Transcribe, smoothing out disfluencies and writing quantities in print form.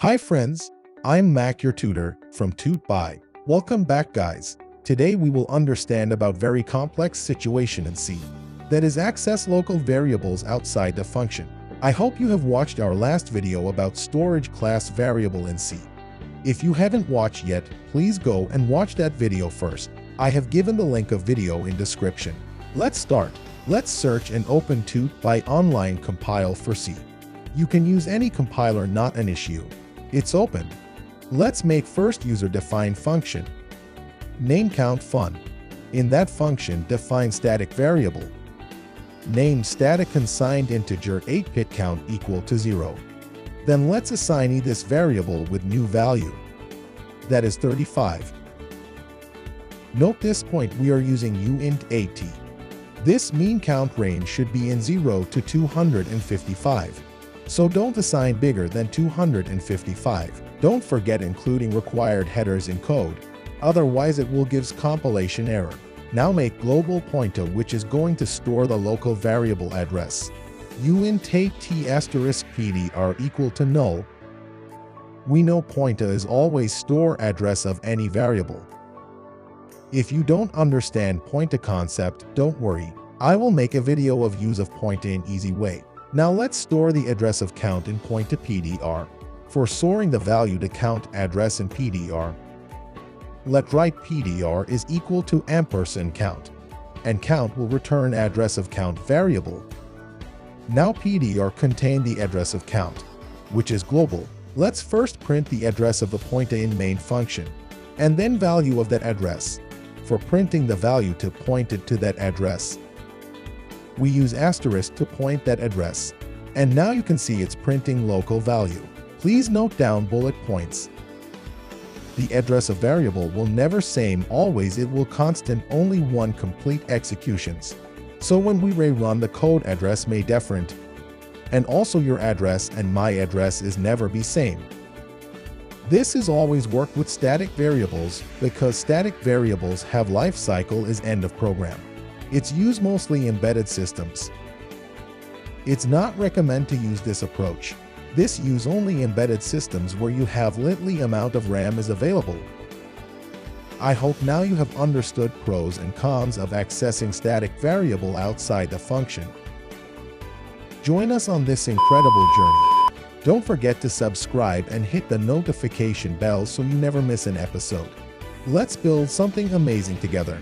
Hi friends, I'm Mac your tutor from TuteBuy. Welcome back guys. Today we will understand about very complex situation in C. That is access local variables outside the function. I hope you have watched our last video about storage class variable in C. If you haven't watched yet, please go and watch that video first. I have given the link of video in description. Let's start. Let's search and open TuteBuy online compile for C. You can use any compiler, not an issue. It's open. Let's make first user-defined function. Name count fun. In that function, define static variable. Name static consigned integer 8-bit count equal to 0. Then let's assign this variable with new value. That is 35. Note this point we are using uint at. This mean count range should be in 0 to 255. So don't assign bigger than 255. Don't forget including required headers in code, otherwise it will give compilation error. Now make global pointer which is going to store the local variable address. uint at *ptr equal to null. We know pointer is always store address of any variable. If you don't understand pointer concept, don't worry. I will make a video of use of pointer in easy way. Now let's store the address of count in pointer PTR. For storing the value to count address in PTR, let write PTR is equal to &count, and count will return address of count variable. Now PTR contain the address of count, which is global. Let's first print the address of the pointer in main function, and then value of that address. For printing the value to point it to that address, we use asterisk to point that address. And now you can see it's printing local value. Please note down bullet points. The address of variable will never same, always it will constant only one complete executions. So when we rerun the code address may different. And also your address and my address is never be same. This is always work with static variables because static variables have life cycle is end of program. It's used mostly embedded systems. It's not recommend to use this approach. This use only embedded systems where you have little amount of RAM is available. I hope now you have understood pros and cons of accessing static variable outside the function. Join us on this incredible journey. Don't forget to subscribe and hit the notification bell so you never miss an episode. Let's build something amazing together.